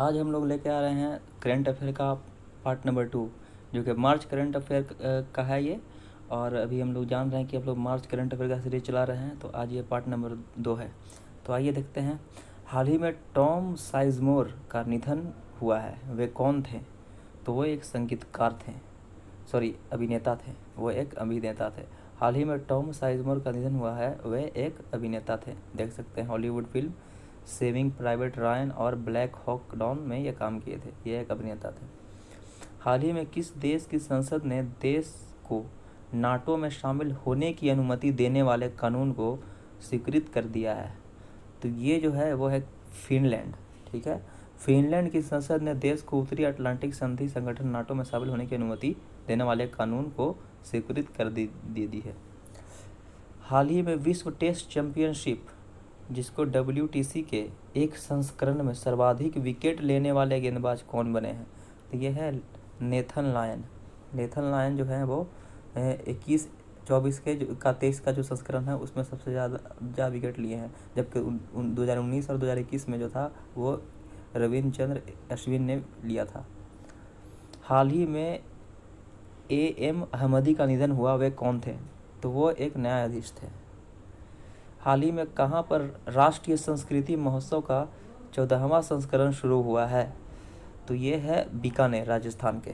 आज हम लोग लेके आ रहे हैं करंट अफेयर का पार्ट नंबर 2, जो कि मार्च करंट अफेयर का है ये। और अभी हम लोग जान रहे हैं कि आप लोग मार्च करंट अफेयर का सीरीज चला रहे हैं, तो आज ये पार्ट नंबर 2 है। तो आइए देखते हैं। हाल ही में टॉम साइजमोर का निधन हुआ है, वे कौन थे? तो वो एक संगीतकार थे, सॉरी अभिनेता थे, वो एक अभिनेता थे। हाल ही में टॉम साइजमोर का निधन हुआ है, वे एक अभिनेता थे। देख सकते हैं Hollywood film saving private Ryan और ब्लैक हॉक डाउन में ये काम किए थे, ये एक अभिनेता थे। हाल ही में किस देश की संसद ने देश को नाटो में शामिल होने की अनुमति देने वाले कानून को स्वीकृत कर दिया है? तो ये जो है वो है फिनलैंड। ठीक है, फिनलैंड की संसद ने देश को उत्तरी अटलांटिक संधि संगठन नाटो में शामिल होने की अनुमति देने वाले कानून को स्वीकृत कर दे दी है। हाल ही में विश्व टेस्ट चैंपियनशिप, जिसको WTC के एक संस्करण में सर्वाधिक विकेट लेने वाले गेंदबाज कौन बने हैं? तो ये है नेथन लायन। नेथन लायन जो है वो 21-24 के जो 23 का जो संस्करण है उसमें सबसे ज़्यादा विकेट लिए हैं, जबकि 2019 और 2021 में जो था वो रविंद्रचंद्र अश्विन ने लिया था। हाल ही में AM अहमदी का निधन हुआ, वे कौन थे? तो वो एक न्यायाधीश थे। हाल ही में कहाँ पर राष्ट्रीय संस्कृति महोत्सव का 14वां संस्करण शुरू हुआ है? तो ये है बीकानेर, राजस्थान के।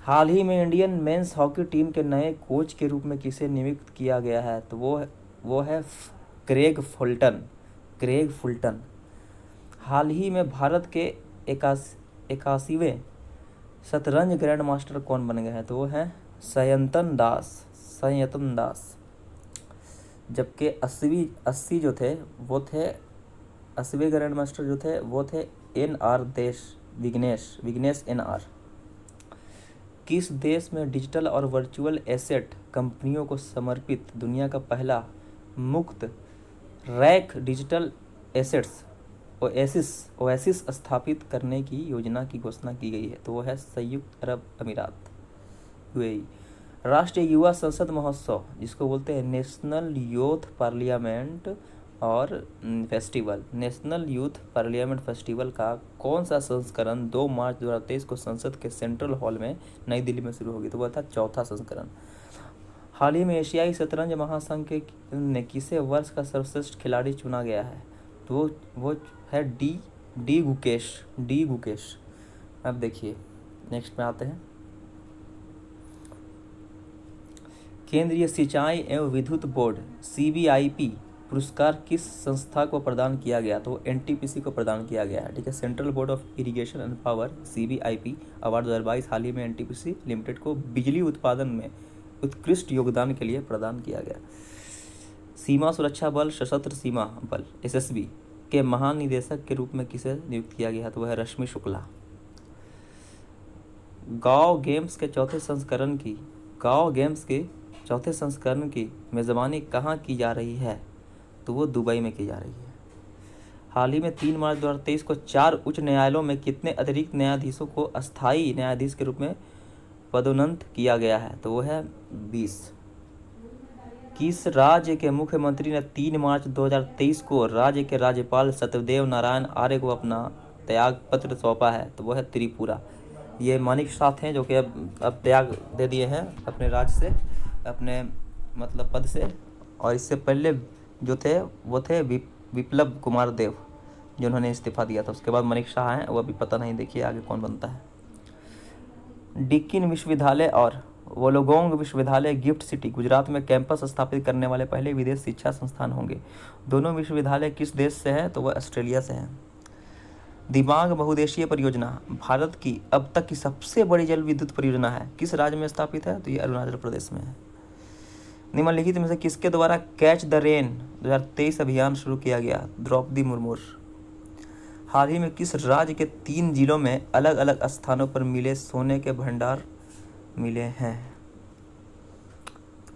हाल ही में इंडियन मेंस हॉकी टीम के नए कोच के रूप में किसे नियुक्त किया गया है? तो वो है क्रेग फुलटन। हाल ही में भारत के 81वें शतरंज ग्रैंड मास्टर कौन बन गए हैं? तो वो हैं संयतन दास। जबकि 80 जो थे वो थे 80वें ग्रैंड मास्टर जो थे वो थे NR विघ्नेश NR। किस देश में डिजिटल और वर्चुअल एसेट कंपनियों को समर्पित दुनिया का पहला मुक्त रैक डिजिटल एसेट्स ओएसिस स्थापित करने की योजना की घोषणा की गई है? तो वो है संयुक्त अरब अमीरात, UAE। राष्ट्रीय युवा संसद महोत्सव, जिसको बोलते हैं नेशनल यूथ पार्लियामेंट फेस्टिवल का कौन सा संस्करण 2 मार्च 2023 को संसद के सेंट्रल हॉल में नई दिल्ली में शुरू होगी? तो वह था 4था संस्करण। हाल ही में एशियाई शतरंज महासंघ ने किसे वर्ष का सर्वश्रेष्ठ खिलाड़ी चुना गया है? तो वो है डी गुकेश। अब देखिए नेक्स्ट में आते हैं। केंद्रीय सिंचाई एवं विद्युत बोर्ड CBIP पुरस्कार किस संस्था को प्रदान किया गया? तो NTPC को प्रदान किया गया है। ठीक है, central board of irrigation and power CBIP award 2022 हाल ही में NTPC लिमिटेड को बिजली उत्पादन में उत्कृष्ट योगदान के लिए प्रदान किया गया। सीमा सुरक्षा बल सशस्त्र सीमा बल SSB के महानिदेशक के रूप में किसे नियुक्त किया गया? तो वह है रश्मि शुक्ला। गांव गेम्स के चौथे संस्करण की मेज़बानी कहाँ की जा रही है? तो वो दुबई में की जा रही है। हाल ही में 3 मार्च 2023 को 4 उच्च न्यायालयों में कितने अतिरिक्त न्यायाधीशों को अस्थायी न्यायाधीश के रूप में पदोन्नत किया गया है? तो वो है 20। किस राज्य के मुख्यमंत्री ने 3 मार्च 2023 को राज्य के राज्यपाल सत्यदेव नारायण आर्य को अपना त्याग पत्र सौंपा है? तो वो है त्रिपुरा। ये मानिक शाह थे जो कि अब त्याग दे दिए हैं अपने राज्य से, अपने मतलब पद से। और इससे पहले जो थे वो थे विप्लव कुमार देव, जिन्होंने इस्तीफा दिया था। उसके बाद मानिक शाह हैं, वो अभी पता नहीं, देखिए आगे कौन बनता है। डिकिन विश्वविद्यालय और वोलोगोंग विश्वविद्यालय गिफ्ट सिटी गुजरात में कैंपस स्थापित करने वाले पहले विदेश शिक्षा संस्थान होंगे। दोनों विश्वविद्यालय किस देश से हैं? तो वह ऑस्ट्रेलिया से हैं। दिबांग बहुउद्देशीय परियोजना भारत की अब तक की सबसे बड़ी जल विद्युत परियोजना है, किस राज्य में स्थापित है? तो ये अरुणाचल प्रदेश में है। निम्नलिखित में से किसके द्वारा कैच द रेन 2023 अभियान शुरू किया गया? द्रौपदी मुर्मू। हाल ही में किस राज्य के 3 जिलों में अलग अलग स्थानों पर मिले सोने के भंडार मिले हैं?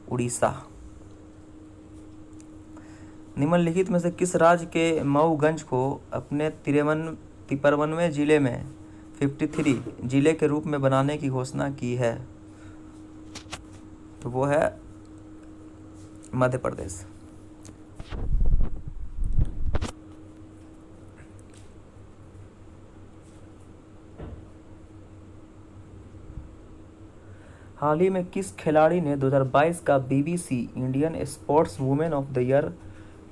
उड़ीसा। निम्नलिखित में से किस राज्य के मऊगंज को अपने 53वें जिले में 53 जिले के रूप में बनाने की घोषणा की है? तो वो है मध्य प्रदेश। हाल ही में किस खिलाड़ी ने 2022 का BBC Indian sports women of the year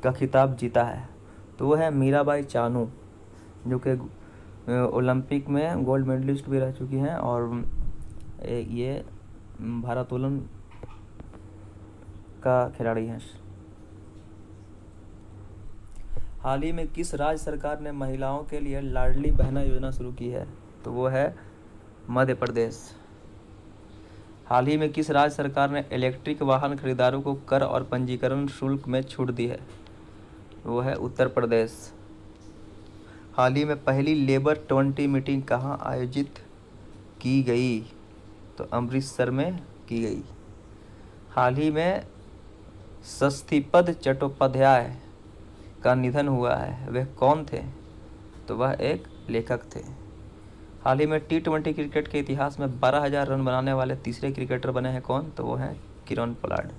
का खिताब जीता है? तो वो है मीराबाई चानू, जो कि ओलंपिक में गोल्ड मेडलिस्ट भी रह चुकी हैं और ये भारोत्तोलन का खिलाड़ी हैं। हाल ही में किस राज्य सरकार ने महिलाओं के लिए लाडली बहना योजना शुरू की है? तो वो है मध्य प्रदेश। हाल ही में किस राज्य सरकार ने इलेक्ट्रिक वाहन खरीदारों को कर और पंजीकरण शुल्क में छूट दी है? वो है उत्तर प्रदेश। हाल ही में पहली लेबर 20 मीटिंग कहाँ आयोजित की गई? तो अमृतसर में की गई। हाल ही में षष्ठीपद चट्टोपाध्याय का निधन हुआ है, वह कौन थे? तो वह एक लेखक थे। हाल ही में T20 क्रिकेट के इतिहास में 12,000 रन बनाने वाले तीसरे क्रिकेटर बने हैं कौन? तो वो हैं किरण पोलार्ड।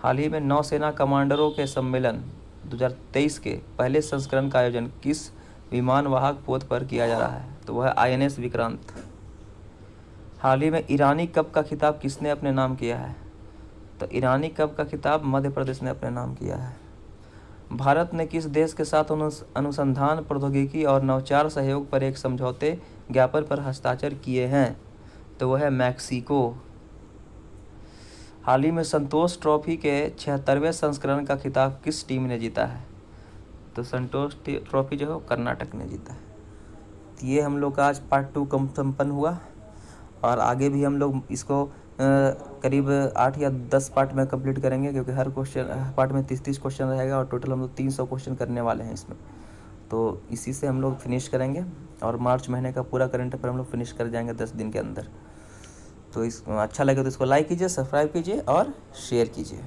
हाल ही में नौसेना कमांडरों के सम्मेलन 2023 के पहले संस्करण का आयोजन किस विमानवाहक पोत पर किया जा रहा है? तो वह है INS विक्रांत। हाल ही में ईरानी कप का खिताब किसने अपने नाम किया है? तो ईरानी कप का खिताब मध्य प्रदेश ने अपने नाम किया है। भारत ने किस देश के साथ अनुसंधान प्रौद्योगिकी और नवाचार सहयोग पर एक समझौते ज्ञापन पर हस्ताक्षर किए हैं? तो वह है मैक्सिको। हाल ही में संतोष ट्रॉफी के 76वें संस्करण का खिताब किस टीम ने जीता है? तो संतोष ट्रॉफी जो है कर्नाटक ने जीता है। तो ये हम लोग का आज पार्ट 2 संपन्न हुआ और आगे भी हम लोग इसको करीब 8 या 10 पार्ट में कंप्लीट करेंगे, क्योंकि हर क्वेश्चन पार्ट में 30-30 क्वेश्चन रहेगा और टोटल हम लोग 300 क्वेश्चन करने वाले हैं इसमें। तो इसी से हम लोग फिनिश करेंगे और मार्च महीने का पूरा करंट अफेयर हम लोग फिनिश कर जाएंगे 10 दिन के अंदर। तो अच्छा लगे तो इसको लाइक कीजिए, सब्सक्राइब कीजिए और शेयर कीजिए।